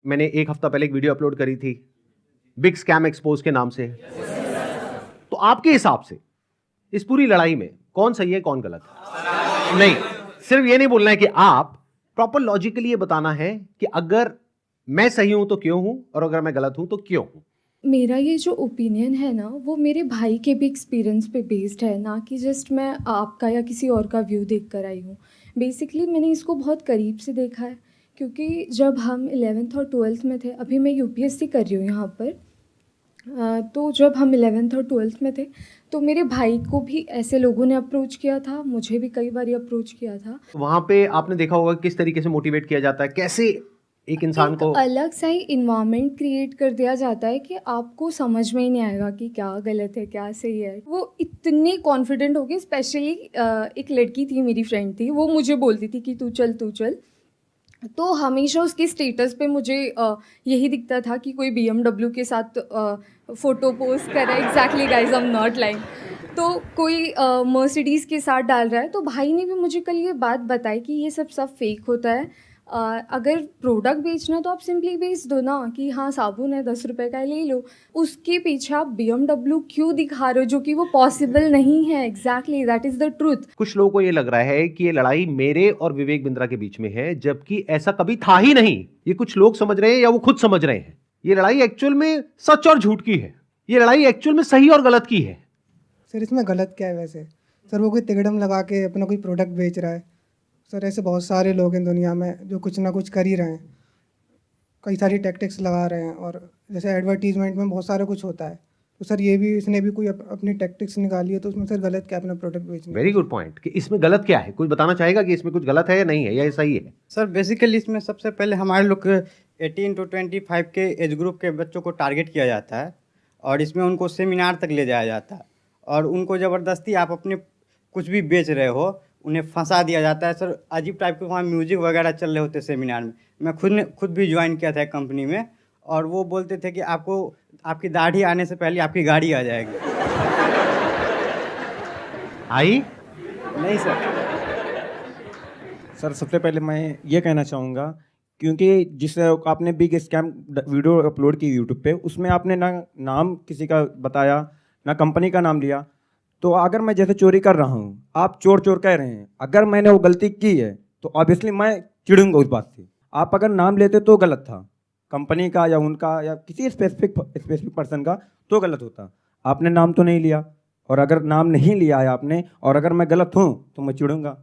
मैंने एक हफ्ता पहले एक वीडियो अपलोड करी थी बिग स्कैम एक्सपोज के नाम से। तो आपके हिसाब से इस पूरी लड़ाई में कौन सही है कौन गलत है? नहीं, सिर्फ ये नहीं बोलना है कि आप प्रॉपर लॉजिकली ये बताना है कि अगर मैं सही हूं तो क्यों हूं और अगर मैं गलत हूं तो क्यों हूं। मेरा ये जो ओपिनियन है ना, वो मेरे भाई के भी एक्सपीरियंस पे बेस्ड है, ना कि जस्ट मैं आपका या किसी और का व्यू देख कर आई हूँ। बेसिकली मैंने इसको बहुत करीब से देखा है, क्योंकि जब हम 11th और 12th में थे, अभी मैं यूपीएससी कर रही हूँ यहाँ पर। तो जब हम 11th और 12th में थे, तो मेरे भाई को भी ऐसे लोगों ने अप्रोच किया था, मुझे भी कई बार अप्रोच किया था। तो वहां पे आपने देखा होगा किस तरीके से मोटिवेट किया जाता है, कैसे एक इंसान एक को। अलग सा ही इन्वायरमेंट क्रिएट कर दिया जाता है कि आपको समझ में ही नहीं आएगा कि क्या गलत है क्या सही है। वो इतने कॉन्फिडेंट हो गए, स्पेशली एक लड़की थी, मेरी फ्रेंड थी, वो मुझे बोलती थी कि तू चल तू चल। तो हमेशा उसके स्टेटस पे मुझे यही दिखता था कि कोई BMW के साथ फ़ोटो पोस्ट कर रहा है। Exactly guys, I am not lying. तो कोई मर्सिडीज़ के साथ डाल रहा है। तो भाई ने भी मुझे कल ये बात बताई कि ये सब फेक होता है। अगर प्रोडक्ट बेचना है तो आप सिंपली बेच दो ना, कि हाँ साबुन है 10 रुपये का ले लो। उसके पीछे आप BMW क्यों दिखा रहे हो, जो कि वो पॉसिबल नहीं है। Exactly, that is the truth. कुछ लोगों को ये लग रहा है कि ये लड़ाई मेरे और विवेक बिंद्रा के बीच में है, जबकि ऐसा कभी था ही नहीं। ये कुछ लोग समझ रहे हैं या वो खुद समझ रहे हैं। ये लड़ाई एक्चुअल में सच और झूठ की है। ये लड़ाई एक्चुअल में सही और गलत की है। सर इसमें गलत क्या है वैसे? सर वो कोई तिकड़म लगा के अपना कोई प्रोडक्ट बेच रहा है। सर ऐसे बहुत सारे लोग हैं दुनिया में जो कुछ ना कुछ कर ही रहे हैं, कई सारी टैक्टिक्स लगा रहे हैं। और जैसे एडवर्टीजमेंट में बहुत सारा कुछ होता है, तो सर ये भी इसने भी कोई अपनी टैक्टिक्स निकाली है, तो उसमें सर गलत क्या है अपना प्रोडक्ट बेचने वेरी गुड पॉइंट कि इसमें गलत क्या है। कोई बताना चाहेगा कि इसमें कुछ गलत है या नहीं है या ये सही है? सर बेसिकली इसमें सबसे पहले हमारे लोग 18 to 25 के एज ग्रुप के बच्चों को टारगेट किया जाता है और इसमें उनको सेमिनार तक ले जाया जाता है और उनको ज़बरदस्ती आप अपने कुछ भी बेच रहे हो उन्हें फंसा दिया जाता है। सर अजीब टाइप के वहाँ म्यूजिक वगैरह चल रहे होते सेमिनार में। मैं खुद भी ज्वाइन किया था एक कंपनी में और वो बोलते थे कि आपको आपकी दाढ़ी आने से पहले आपकी गाड़ी आ जाएगी। आई नहीं सर। सर सबसे पहले मैं ये कहना चाहूँगा, क्योंकि जिस आपने बिग स्कैम वीडियो अपलोड की यूट्यूब पे, उसमें आपने ना नाम किसी का बताया ना कंपनी का नाम लिया। तो अगर मैं जैसे चोरी कर रहा हूँ, आप चोर चोर कह रहे हैं, अगर मैंने वो गलती की है तो ऑब्वियसली मैं चिढ़ूंगा उस बात से। आप अगर नाम लेते तो गलत था, कंपनी का या उनका या किसी स्पेसिफिक पर्सन का, तो गलत होता। आपने नाम तो नहीं लिया, और अगर नाम नहीं लिया है आपने और अगर मैं गलत हूँ तो मैं चिढ़ूंगा।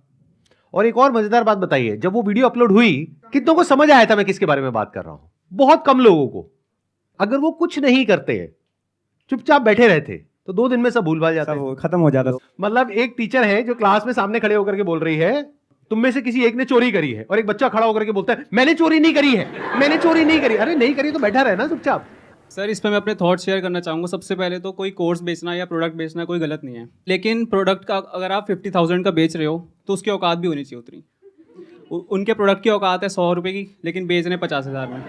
और एक और मजेदार बात बताइए, जब वो वीडियो अपलोड हुई कितनों को समझ आया था मैं किसके बारे में बात कर रहा हूं? बहुत कम लोगों को। अगर वो कुछ नहीं करते, चुपचाप बैठे रहते, तो 2 दिन में सब भूल भाल जाता सब है। वो खत्म हो जाता। मतलब एक टीचर है जो क्लास में सामने खड़े होकर के बोल रही है तुम में से किसी एक ने चोरी करी है, और एक बच्चा खड़ा होकर के बोलता है मैंने चोरी नहीं करी है, मैंने चोरी नहीं करी। अरे नहीं करी तो बैठा रहे ना चुपचाप। सर इस पर मैं अपने थॉट शेयर करना चाहूँगा। सबसे पहले तो कोई कोर्स बेचना या प्रोडक्ट बेचना कोई गलत नहीं है, लेकिन प्रोडक्ट का अगर आप 50,000 का बेच रहे हो तो उसकी औकात भी होनी चाहिए उतनी। उनके प्रोडक्ट की औकात है 100 रुपये की, लेकिन बेच रहे 50,000 में।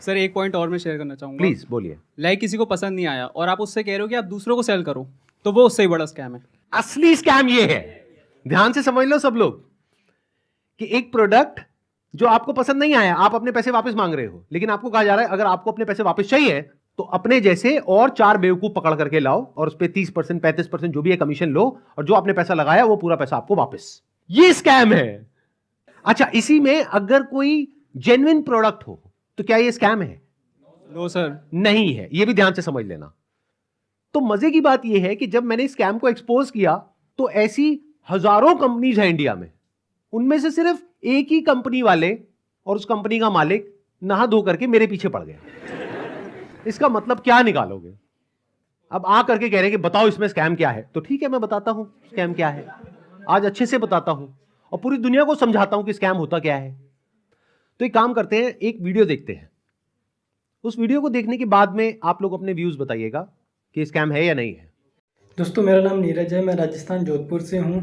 सर एक पॉइंट और मैं शेयर करना चाहूँगा। प्लीज बोलिए। लाइक किसी को पसंद नहीं आया और आप उससे कह रहे हो कि आप दूसरों को सेल करो, तो वो उससे ही बड़ा स्कैम है। असली स्कैम ये है, ध्यान से समझ लो सब लोग, कि एक प्रोडक्ट जो आपको पसंद नहीं आया, आप अपने पैसे वापस मांग रहे हो, लेकिन आपको कहा जा रहा है अगर आपको अपने पैसे वापस चाहिए तो अपने जैसे और 4 बेवकूफ पकड़ करके लाओ और उस पर 30% 35% जो भी है कमीशन लो, और जो आपने पैसा लगाया वो पूरा पैसा आपको वापस। ये स्कैम है। अच्छा, इसी में अगर कोई जेन्युइन प्रोडक्ट हो तो क्या ये स्कैम है? No sir. नहीं है, ये भी ध्यान से समझ लेना। तो मजे की बात यह है कि जब मैंने स्कैम को एक्सपोज किया तो ऐसी हजारों कंपनीज हैं इंडिया में, उनमें से सिर्फ एक ही कंपनी वाले और उस कंपनी का मालिक नहा धो करके मेरे पीछे पड़ गया। इसका मतलब क्या निकालोगे? अब आ करके कह रहे हैं कि बताओ इसमें स्कैम क्या है। तो ठीक है, मैं बताता हूं स्कैम क्या है। आज अच्छे से बताता हूं और पूरी दुनिया को समझाता हूं कि स्कैम होता क्या है। तो एक काम करते हैं, एक वीडियो देखते हैं। उस वीडियो को देखने के बाद में आप लोग अपने व्यूज बताइएगा कि स्कैम है या नहीं है। दोस्तों मेरा नाम नीरज है, मैं राजस्थान जोधपुर से हूँ।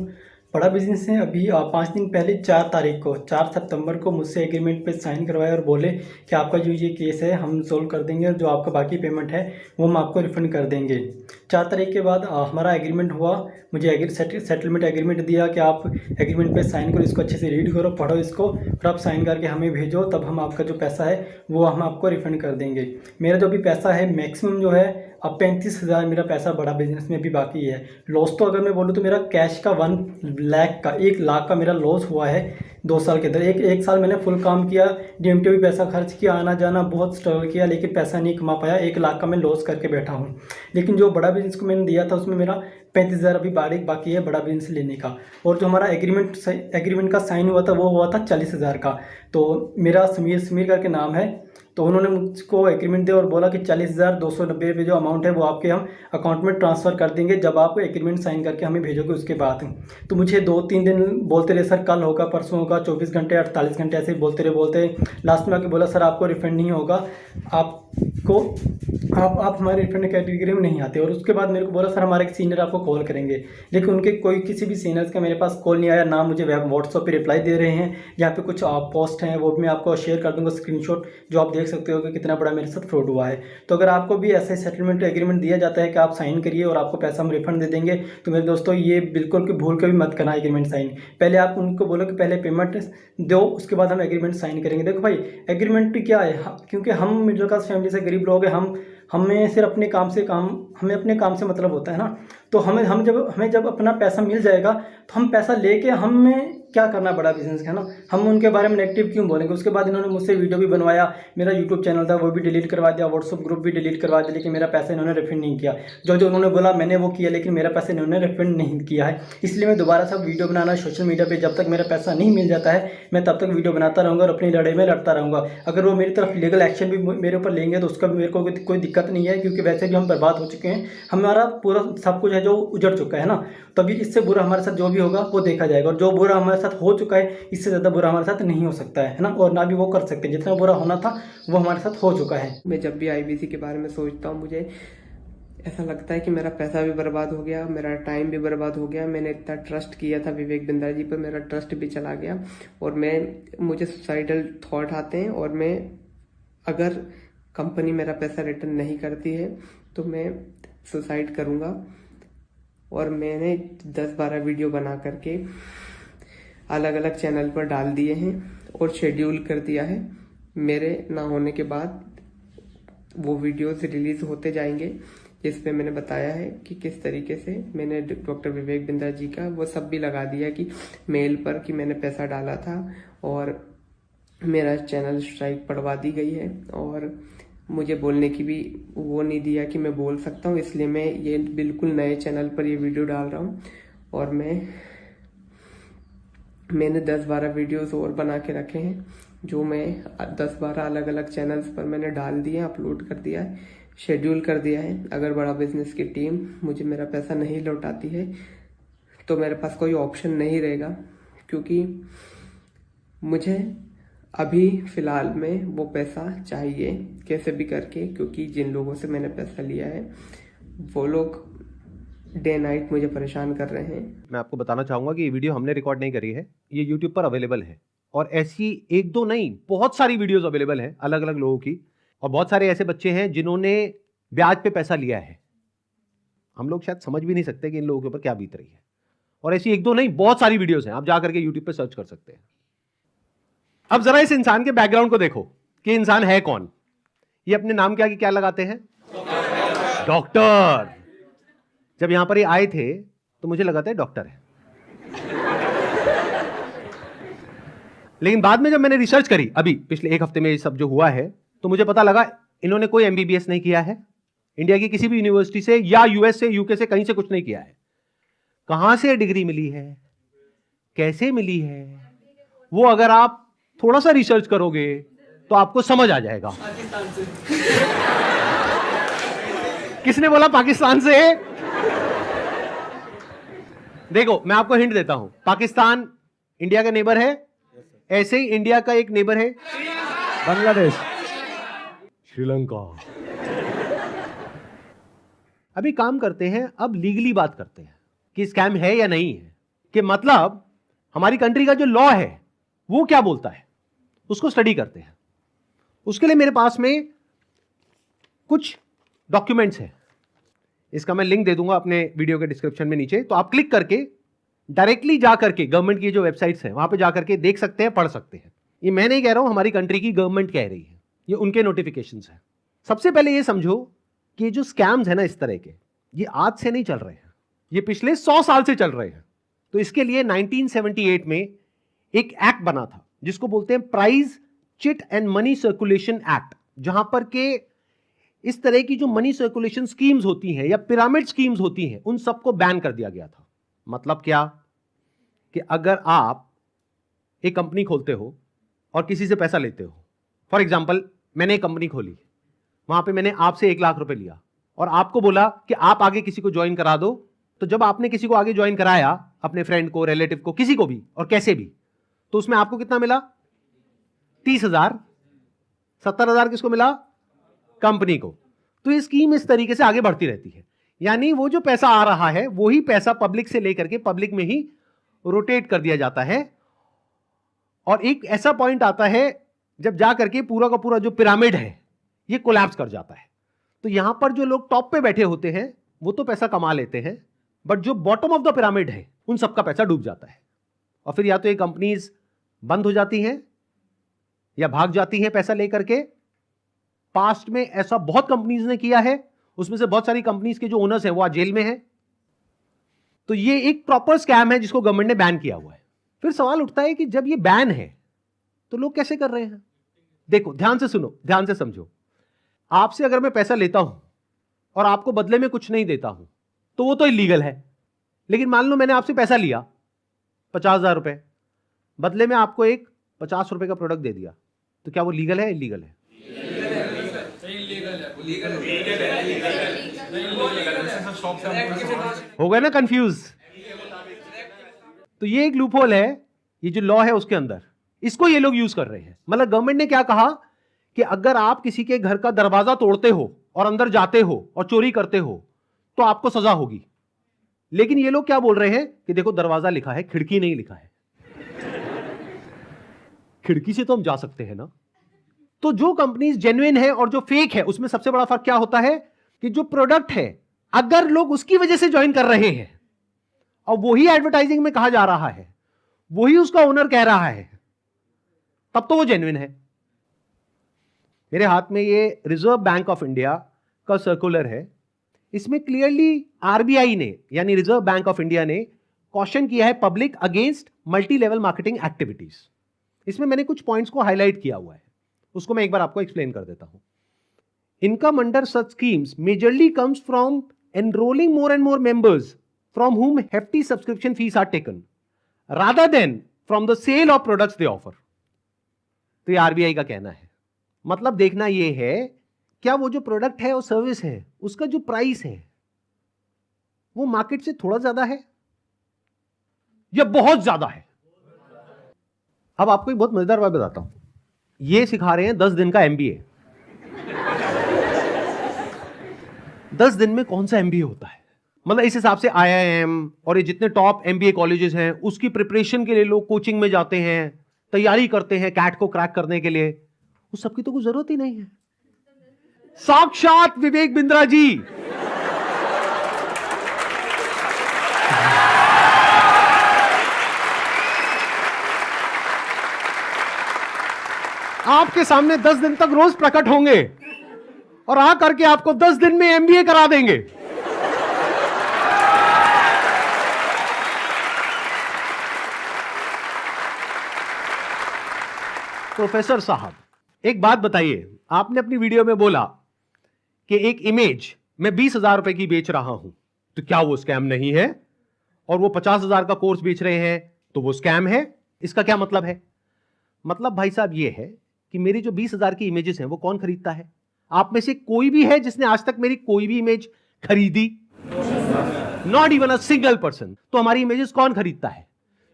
बड़ा बिजनेस है। अभी 5 दिन पहले 4 सितंबर को मुझसे एग्रीमेंट पे साइन करवाए और बोले कि आपका जो ये केस है हम सोल्व कर देंगे और जो आपका बाकी पेमेंट है वो हम आपको रिफंड कर देंगे। 4 तारीख के बाद हमारा एग्रीमेंट हुआ। मुझे सेटलमेंट एग्रीमेंट दिया कि आप एग्रीमेंट पे साइन करो, इसको अच्छे से रीड करो, पढ़ो इसको, फिर आप साइन करके हमें भेजो, तब हम आपका जो पैसा है वो हम आपको रिफंड कर देंगे। मेरा जो भी पैसा है मैक्सिमम जो है अब 35,000 मेरा पैसा बड़ा बिजनेस में भी बाकी है। लॉस तो अगर मैं बोलूँ तो मेरा कैश का 1 लाख का मेरा लॉस हुआ है 2 साल के अंदर। एक साल मैंने फुल काम किया, डीएमटी भी पैसा खर्च किया, आना जाना बहुत स्ट्रगल किया, लेकिन पैसा नहीं कमा पाया। 1 लाख का मैं लॉस करके बैठा हूँ। लेकिन जो बड़ा बिजनेस को मैंने दिया था उसमें मेरा 35,000 अभी बाकी है बड़ा बिजनेस लेने का। और जो हमारा एग्रीमेंट का साइन हुआ था वो हुआ था 40,000 का। तो मेरा समीर करके नाम है, तो उन्होंने मुझको एग्रीमेंट दिया और बोला कि 40,290 रुपये जो अमाउंट है वो आपके हम अकाउंट में ट्रांसफ़र कर देंगे जब आप एग्रीमेंट साइन करके हमें भेजोगे उसके बाद। तो मुझे 2-3 दिन बोलते रहे, सर कल होगा, परसों होगा, 24 घंटे 48 घंटे ऐसे ही बोलते रहे। लास्ट में आके बोला सर आपको रिफंड नहीं होगा, आप हमारे रिफंड कैटेगरी में नहीं आते। और उसके बाद मेरे को बोला सर हमारे एक सीनियर आपको कॉल करेंगे, लेकिन उनके किसी भी सीनियर्स का मेरे पास कॉल नहीं आया, ना मुझे व्हाट्सएप पे रिप्लाई दे रहे हैं। यहाँ पे कुछ पोस्ट हैं वो भी मैं आपको शेयर कर दूंगा स्क्रीनशॉट, जो आप देख सकते हो कि कितना बड़ा मेरे साथ फ्रॉड हुआ है। तो अगर आपको भी ऐसे सेटलमेंट एग्रीमेंट दिया जाता है कि आप साइन करिए और आपको पैसा हम रिफंड दे देंगे, तो मेरे दोस्तों ये बिल्कुल भी भूल कर भी मत करना एग्रीमेंट साइन। पहले आप उनको बोलो कि पहले पेमेंट दो, उसके बाद हम एग्रीमेंट साइन करेंगे। देखो भाई एग्रीमेंट क्या है, क्योंकि हम मिडिल क्लास फैमिली से गरीब लोग हैं, हमें सिर्फ अपने काम से मतलब होता है ना। तो हमें जब अपना पैसा मिल जाएगा तो हम पैसा लेके हमें क्या करना बड़ा बिजनेस है ना, हम उनके बारे में नेगेटिव क्यों बोलेंगे। उसके बाद इन्होंने मुझसे वीडियो भी बनवाया, मेरा यूट्यूब चैनल था वो भी डिलीट करवा दिया, व्हाट्सअप ग्रुप भी डिलीट करवा दिया, लेकिन मेरा पैसा इन्होंने रिफंड नहीं किया। जो उन्होंने बोला मैंने वो किया, लेकिन मेरा पैसा इन्होंने रिफंड नहीं किया है। इसलिए मैं दोबारा से वीडियो बनाना सोशल मीडिया पर जब तक मेरा पैसा नहीं मिल जाता है मैं तब तक वीडियो बनाता रहूँगा और अपनी लड़ाई में लड़ता रहूँगा। अगर वो मेरी तरफ लीगल एक्शन भी मेरे ऊपर लेंगे तो उसका भी मेरे को कोई दिक्कत नहीं है, क्योंकि वैसे भी हम बर्बाद हो चुके हैं, हमारा पूरा सब कुछ है जो उजड़ चुका है ना। तभी इससे बुरा हमारे साथ जो भी होगा वो देखा जाएगा, और जो बुरा हमारे साथ हो चुका है इससे ज़्यादा बुरा हमारे साथ नहीं हो सकता है ना, और ना भी वो कर सकते। जितना बुरा होना था वो हमारे साथ हो चुका है। मैं जब भी आईबीसी के बारे में सोचता हूँ मुझे ऐसा लगता है कि मेरा पैसा भी बर्बाद हो गया, मेरा टाइम भी बर्बाद हो गया। मैंने इतना ट्रस्ट किया था विवेक बिंद्रा जी पर, मेरा ट्रस्ट भी चला गया और मुझे सुसाइडल थॉट आते हैं। और मैं अगर कंपनी मेरा पैसा रिटर्न नहीं करती है तो मैं सुसाइड करूँगा। और मैंने 10-12 वीडियो बना करके अलग अलग चैनल पर डाल दिए हैं और शेड्यूल कर दिया है। मेरे ना होने के बाद वो वीडियोस रिलीज होते जाएंगे जिस पे मैंने बताया है कि किस तरीके से मैंने डॉक्टर विवेक बिंद्रा जी का वो सब भी लगा दिया कि मेल पर कि मैंने पैसा डाला था, और मेरा चैनल स्ट्राइक पड़वा दी गई है और मुझे बोलने की भी वो नहीं दिया कि मैं बोल सकता हूँ। इसलिए मैं ये बिल्कुल नए चैनल पर ये वीडियो डाल रहा हूँ। और मैंने 10-12 वीडियोस और बना के रखे हैं जो मैं 10-12 अलग अलग चैनल्स पर मैंने डाल दिए, अपलोड कर दिया है, शेड्यूल कर दिया है। अगर बड़ा बिजनेस की टीम मुझे मेरा पैसा नहीं लौटाती है तो मेरे पास कोई ऑप्शन नहीं रहेगा, क्योंकि मुझे अभी फ़िलहाल में वो पैसा चाहिए कैसे भी करके, क्योंकि जिन लोगों से मैंने पैसा लिया है वो लोग डे नाइट मुझे परेशान कर रहे हैं। मैं आपको बताना चाहूँगा कि ये वीडियो हमने रिकॉर्ड नहीं करी है, ये यूट्यूब पर अवेलेबल है, और ऐसी 1-2 नहीं बहुत सारी वीडियोस अवेलेबल हैं अलग अलग लोगों की। और बहुत सारे ऐसे बच्चे हैं जिन्होंने ब्याज पे पैसा लिया है, हम लोग शायद समझ भी नहीं सकते कि इन लोगों के ऊपर क्या बीत रही है। और ऐसी 1-2 नहीं बहुत सारी वीडियोस हैं, आप जा करके यूट्यूब पे सर्च कर सकते हैं। अब जरा इस इंसान के बैकग्राउंड को देखो कि इंसान है कौन। ये अपने नाम के आगे क्या लगाते हैं? डॉक्टर। जब यहां पर ये आए थे तो मुझे लगा था डॉक्टर है, लेकिन बाद में जब मैंने रिसर्च करी अभी पिछले 1 हफ्ते में ये सब जो हुआ है, तो मुझे पता लगा इन्होंने कोई एमबीबीएस नहीं किया है इंडिया की किसी भी यूनिवर्सिटी से, या यूएस से, यूके से, कहीं से कुछ नहीं किया है। कहां से डिग्री मिली है, कैसे मिली है, वो अगर आप थोड़ा सा रिसर्च करोगे तो आपको समझ आ जाएगा। किसने बोला पाकिस्तान से? देखो मैं आपको हिंट देता हूं, पाकिस्तान इंडिया का नेबर है, ऐसे ही इंडिया का एक नेबर है बांग्लादेश, श्रीलंका। अभी काम करते हैं, अब लीगली बात करते हैं कि स्कैम है या नहीं है। कि मतलब हमारी कंट्री का जो लॉ है वो क्या बोलता है, उसको स्टडी करते हैं। उसके लिए मेरे पास में कुछ डॉक्यूमेंट्स हैं, इसका मैं लिंक दे दूंगा अपने वीडियो के डिस्क्रिप्शन में नीचे, तो आप क्लिक करके डायरेक्टली जा करके गवर्नमेंट की जो वेबसाइट्स हैं वहां पे जा करके देख सकते हैं, पढ़ सकते हैं। ये मैं नहीं कह रहा हूं, हमारी कंट्री की गवर्नमेंट कह रही है, ये उनके नोटिफिकेशंस हैं। सबसे पहले ये समझो कि ये जो स्कैम्स है ना इस तरह के, ये आज से नहीं चल रहे हैं, ये पिछले 100 साल से चल रहे हैं। तो इसके लिए 1978 में एक एक्ट बना था जिसको बोलते हैं prize chit and money circulation act, जहां पर के इस तरह की जो मनी सर्कुलेशन स्कीम्स होती हैं या पिरामिड स्कीम्स होती हैं उन सबको बैन कर दिया गया था। मतलब क्या कि अगर आप एक कंपनी खोलते हो और किसी से पैसा लेते हो, फॉर एग्जाम्पल मैंने एक कंपनी खोली, वहां पे मैंने आपसे 1 लाख रुपए लिया और आपको बोला कि आप आगे किसी को ज्वाइन करा दो, तो जब आपने किसी को आगे ज्वाइन कराया, अपने फ्रेंड को, रिलेटिव को, किसी को भी और कैसे भी, तो उसमें आपको कितना मिला? 30,000। 70,000 किसको मिला? कंपनी को। तो ये स्कीम इस तरीके से आगे बढ़ती रहती है, यानी वो जो पैसा आ रहा है वही पैसा पब्लिक से लेकर के पब्लिक में ही रोटेट कर दिया जाता है। और एक ऐसा पॉइंट आता है जब जा करके पूरा का पूरा जो पिरामिड है ये कोलैप्स कर जाता है। तो यहां पर जो लोग टॉप पे बैठे होते हैं वो तो पैसा कमा लेते हैं, बट जो बॉटम ऑफ द पिरामिड है उन सबका पैसा डूब जाता है। और फिर या तो ये कंपनीज बंद हो जाती हैं या भाग जाती हैं पैसा लेकर के। पास्ट में ऐसा बहुत कंपनीज ने किया है, उसमें से बहुत सारी कंपनीज के जो ओनर्स हैं वो आज जेल में हैं। तो ये एक प्रॉपर स्कैम है जिसको गवर्नमेंट ने बैन किया हुआ है। फिर सवाल उठता है कि जब ये बैन है तो लोग कैसे कर रहे हैं? देखो, ध्यान से सुनो, ध्यान से समझो। आपसे अगर मैं पैसा लेता हूं और आपको बदले में कुछ नहीं देता हूं तो वो तो इलीगल है। लेकिन मान लो मैंने आपसे पैसा लिया 50,000 रुपए, बदले में आपको एक 50 रुपए का प्रोडक्ट दे दिया, तो क्या वो लीगल है? इलीगल है? हो गए ना कंफ्यूज? तो ये एक लूपहोल है, ये जो लॉ है उसके अंदर, इसको ये लोग यूज कर रहे हैं। मतलब गवर्नमेंट ने क्या कहा कि अगर आप किसी के घर का दरवाजा तोड़ते हो और अंदर जाते हो और चोरी करते हो तो आपको सजा होगी। लेकिन ये लोग क्या बोल रहे हैं कि देखो दरवाजा लिखा है, खिड़की नहीं लिखा है। खिड़की से तो हम जा सकते हैं ना। तो जो कंपनीज जेन्युइन है और जो फेक है उसमें सबसे बड़ा फर्क क्या होता है कि जो प्रोडक्ट है अगर लोग उसकी वजह से ज्वाइन कर रहे हैं और वही एडवर्टाइजिंग में कहा जा रहा है, वही उसका ओनर कह रहा है, तब तो वो जेन्युइन है। मेरे हाथ में ये रिजर्व बैंक ऑफ इंडिया का सर्कुलर है। इसमें क्लियरली आरबीआई ने यानी रिजर्व बैंक ऑफ इंडिया ने कॉशन किया है public against multi level marketing activities. इसमें मैंने कुछ पॉइंट्स को हाईलाइट किया हुआ है, उसको मैं एक बार आपको एक्सप्लेन कर देता हूं। Income under such schemes majorly comes from enrolling more and more members from whom hefty subscription fees are taken rather than from the sale of products they offer। तो ये आरबीआई का कहना है। मतलब देखना ये है क्या वो जो प्रोडक्ट है और सर्विस है उसका जो प्राइस है वो मार्केट से थोड़ा ज्यादा है या बहुत ज्यादा है। अब आपको एक बहुत मजेदार बात बताता हूं। ये सिखा रहे हैं 10 दिन का एमबीए। 10 दिन में कौन सा एमबीए होता है? मतलब इस हिसाब से आईआईएम और ये जितने टॉप एमबीए कॉलेजेस हैं उसकी प्रिपरेशन के लिए लोग कोचिंग में जाते हैं, तैयारी करते हैं कैट को क्रैक करने के लिए, उस सबकी तो कोई जरूरत ही नहीं है। साक्षात विवेक बिंद्रा जी आपके सामने 10 दिन तक रोज प्रकट होंगे और आ करके आपको 10 दिन में एमबीए करा देंगे। प्रोफेसर साहब एक बात बताइए, आपने अपनी वीडियो में बोला कि एक इमेज मैं 20,000 रुपए की बेच रहा हूं, तो क्या वो स्कैम नहीं है? और वो 50,000 का कोर्स बेच रहे हैं तो वो स्कैम है? इसका क्या मतलब है? मतलब भाई साहब ये है कि मेरी जो 20,000 की इमेजेस हैं वो कौन खरीदता है? आप में से कोई भी है जिसने आज तक मेरी कोई भी इमेज खरीदी? Not even a single person. तो हमारी इमेजेस कौन खरीदता है?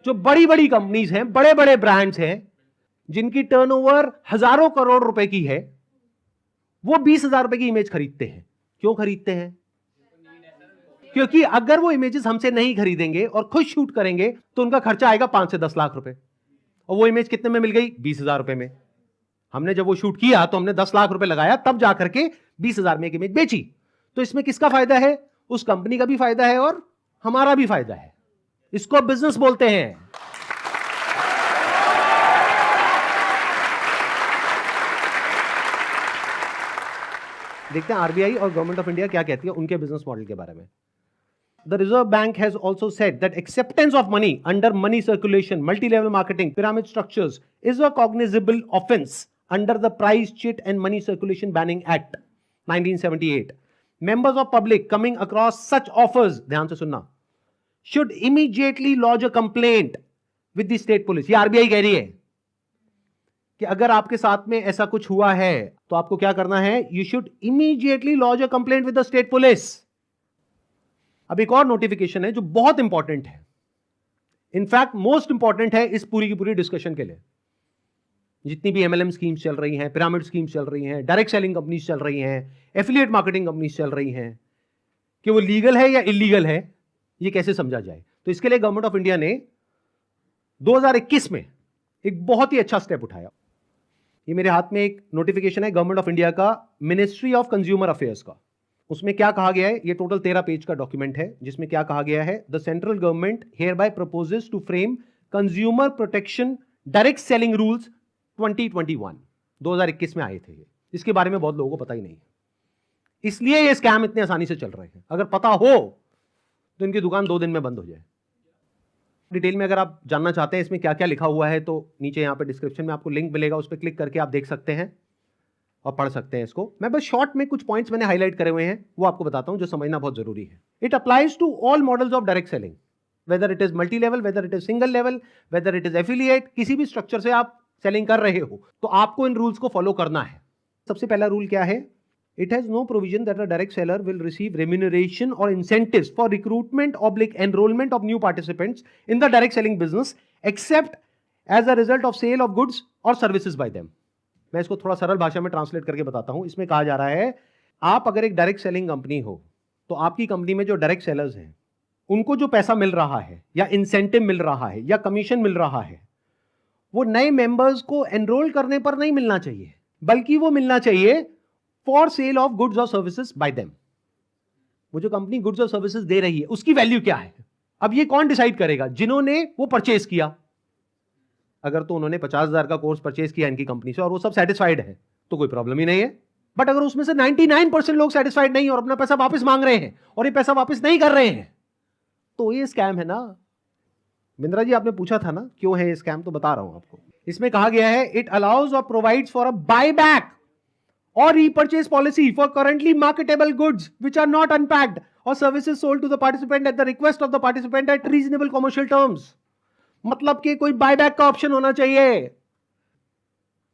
जो बड़ी बड़ी कंपनीज हैं, बड़े बड़े ब्रांड्स हैं जिनकी टर्नओवर हजारों करोड़ रुपए की है, वो 20,000 रुपए की इमेज खरीदते हैं। क्यों खरीदते हैं? क्योंकि अगर वो इमेजेस हमसे नहीं खरीदेंगे और खुद शूट करेंगे तो उनका खर्चा आएगा 5 से 10 लाख रुपए, और वो इमेज कितने में मिल गई? 20,000 रुपए में। हमने जब वो शूट किया तो हमने 10 लाख रुपए लगाया, तब जाकर के 20,000 में एक इमेज बेची। तो इसमें किसका फायदा है? उस कंपनी का भी फायदा है और हमारा भी फायदा है। इसको बिजनेस बोलते हैं। देखते हैं आरबीआई और गवर्नमेंट ऑफ इंडिया क्या कहती है उनके बिजनेस मॉडल के बारे में। The Reserve Bank has also said that acceptance of money under money circulation, multi-level marketing, pyramid structures is a cognizable offense under the Price Cheat and Money Circulation Banning Act 1978. Members of public coming across such offers, ध्यान से सुनना, should immediately lodge a complaint with the state police. ये RBI कह रही है कि अगर आपके साथ में ऐसा कुछ हुआ है तो आपको क्या करना है? You should immediately lodge a complaint with the state police. अब एक और नोटिफिकेशन है जो बहुत इंपॉर्टेंट है, इनफैक्ट मोस्ट इंपॉर्टेंट है इस पूरी की पूरी डिस्कशन के लिए। जितनी भी एमएलएम स्कीम्स चल रही हैं, पिरामिड स्कीम्स चल रही हैं, डायरेक्ट सेलिंग कंपनीज चल रही हैं, एफिलिएट मार्केटिंग कंपनीज चल रही हैं, कि वो लीगल है या इलीगल है, ये कैसे समझा जाए। तो इसके लिए गवर्नमेंट ऑफ इंडिया ने 2021 में एक बहुत ही अच्छा स्टेप उठाया। ये मेरे हाथ में एक नोटिफिकेशन है गवर्नमेंट ऑफ इंडिया का, मिनिस्ट्री ऑफ कंज्यूमर अफेयर्स का। उसमें क्या कहा गया है? ये टोटल 13 पेज का डॉक्यूमेंट है, जिसमें क्या कहा गया है? The central government hereby proposes to frame consumer protection direct selling rules 2021। 2021 में आए थे ये। इसके बारे में बहुत लोगों को पता ही नहीं है, इसलिए ये स्कैम इतने आसानी से चल रहे हैं। अगर पता हो तो इनकी दुकान 2 दिन में बंद हो जाए। डिटेल में अगर आप जानना चाहते हैं इसमें क्या क्या लिखा हुआ है तो नीचे यहाँ पे डिस्क्रिप्शन में आपको लिंक मिलेगा, उस पर क्लिक करके आप देख सकते हैं और पढ़ सकते हैं इसको। मैं बस शॉर्ट में कुछ पॉइंट्स मैंने हाईलाइट करे हुए हैं, वो आपको बताता हूं जो समझना बहुत जरूरी है। It applies to all models of direct selling, whether it is multi level, whether it is single level, whether it is affiliate, किसी भी स्ट्रक्चर से आप सेलिंग कर रहे हो तो आपको इन रूल्स को फॉलो करना है। सबसे पहला रूल क्या है? It has no provision that a direct seller will receive remuneration और incentives for recruitment oblique enrolment of new participants in the direct selling business except as a result of sale of goods और services by them. मैं इसको थोड़ा सरल भाषा में translate करके बताता हूं। इसमें कहा जा रहा है, आप अगर एक डायरेक्ट सेलिंग कंपनी हो तो आपकी कंपनी में जो डायरेक्ट सेलर्स हैं उनको जो पैसा मिल रहा है या इंसेंटिव मिल रहा है या कमीशन मिल रहा है, वो नए मेंबर्स को एनरोल करने पर नहीं मिलना चाहिए, बल्कि वो मिलना चाहिए फॉर सेल ऑफ गुड्स और सर्विसेज बाय देम। वो जो कंपनी गुड्स और सर्विसेज दे रही है उसकी वैल्यू क्या है? अब ये कौन डिसाइड करेगा? जिन्होंने वो परचेज किया। अगर तो उन्होंने 50,000 का कोर्स परचेज किया इनकी कंपनी से और वो सब सेटिस्फाइड है तो कोई प्रॉब्लम ही नहीं है। बट अगर उसमें से 99% लोग सेटिस्फाइड नहीं और अपना पैसा वापस मांग रहे हैं और ये पैसा वापस नहीं कर रहे हैं तो ये स्कैम है ना। बिंद्रा जी आपने पूछा था ना क्यों है ये स्कैम, तो बता रहा हूं आपको। इसमें कहा गया है, इट अलाउज और provides for a buy back or repurchase policy for currently marketable goods which are not unpacked or services sold to the participant at the request of the participant at reasonable commercial terms। मतलब कि कोई buyback का option होना चाहिए।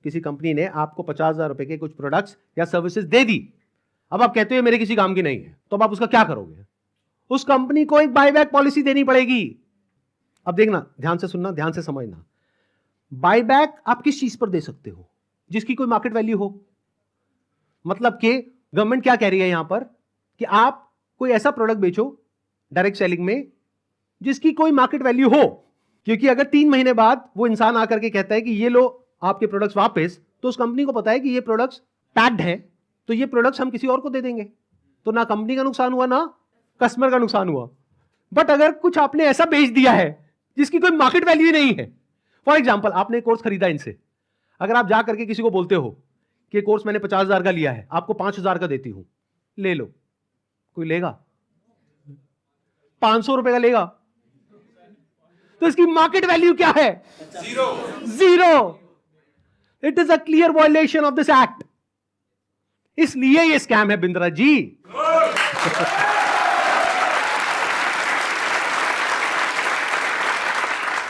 किसी company ने आपको 50,000 रुपए के कुछ प्रोडक्ट्स या सर्विसेज दे दी, अब आप कहते हो मेरे किसी काम की नहीं है, तो अब आप उसका क्या करोगे? उस कंपनी को एक बायबैक पॉलिसी देनी पड़ेगी। अब देखना, ध्यान से सुनना, ध्यान से समझना। बायबैक आप किस चीज पर दे सकते हो? जिसकी कोई मार्केट वैल्यू हो। मतलब कि गवर्नमेंट क्या कह रही है यहां पर कि आप कोई ऐसा प्रोडक्ट बेचो डायरेक्ट सेलिंग में जिसकी कोई मार्केट वैल्यू हो, क्योंकि अगर 3 महीने बाद वो इंसान आकर के कहता है कि ये लो आपके प्रोडक्ट्स वापस, तो उस कंपनी को पता है कि ये प्रोडक्ट्स पैक्ड हैं, तो ये प्रोडक्ट्स हम किसी और को दे देंगे, तो ना कंपनी का नुकसान हुआ ना कस्टमर का नुकसान हुआ। बट अगर कुछ आपने ऐसा बेच दिया है जिसकी कोई मार्केट वैल्यू ही नहीं है, फॉर एग्जाम्पल आपने कोर्स खरीदा इनसे, अगर आप जा करके किसी को बोलते हो कि कोर्स मैंने 50,000 का लिया है, आपको 5,000 का देती हूं, ले लो, कोई लेगा? 500 रुपए का लेगा? तो इसकी मार्केट वैल्यू क्या है? Zero. It is a clear violation of this act. इसलिए ये स्कैम है बिंद्रा जी।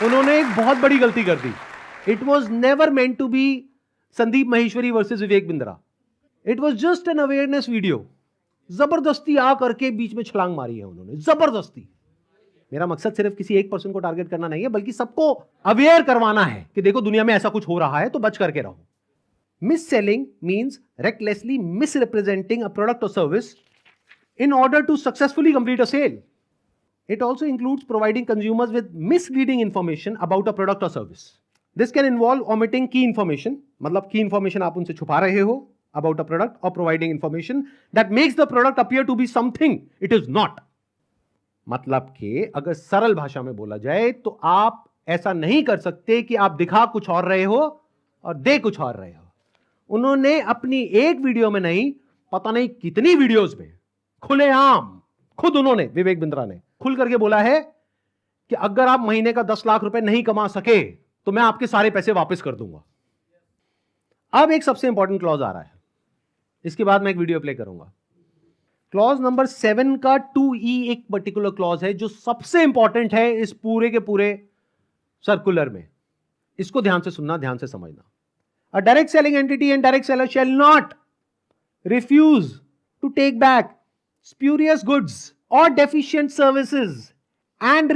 उन्होंने एक बहुत बड़ी गलती कर दी। It was never meant to be Sandeep Maheshwari versus Vivek Bindra. It was just an awareness video. जबरदस्ती आ करके बीच में छलांग मारी है उन्होंने, जबरदस्ती। मेरा मकसद सिर्फ किसी एक पर्सन को टारगेट करना नहीं है, बल्कि सबको अवेयर करवाना है कि देखो दुनिया में ऐसा कुछ हो रहा है, तो बच करके रहो। Mis selling means recklessly misrepresenting a product और service in order to successfully complete a sale. It also includes providing consumers with misleading information about a product or service. This can involve omitting key information, मतलब key information आप उनसे छुपा रहे हो about a product, or providing information that makes the product appear to be something it is not. मतलब कि अगर सरल भाषा में बोला जाए तो आप ऐसा नहीं कर सकते कि आप दिखा कुछ और रहे हो और दे कुछ और रहे हो। उन्होंने अपनी एक वीडियो में नहीं, पता नहीं कितनी वीडियोस में खुलेआम खुद उन्होंने, विवेक बिंद्रा ने खुल करके बोला है कि अगर आप महीने का 10 लाख रुपए नहीं कमा सके तो मैं आपके सारे पैसे वापस कर दूंगा। अब एक सबसे इंपॉर्टेंट क्लॉज आ रहा है, इसके बाद मैं एक वीडियो प्ले करूंगा। क्लॉज नंबर 7 का 2E एक पर्टिकुलर क्लॉज है जो सबसे इंपॉर्टेंट है इस पूरे के पूरे सर्कुलर में। इसको ध्यान से सुनना, ध्यान से समझना। A direct selling entity and direct seller shall not refuse to take back spurious goods or deficient services and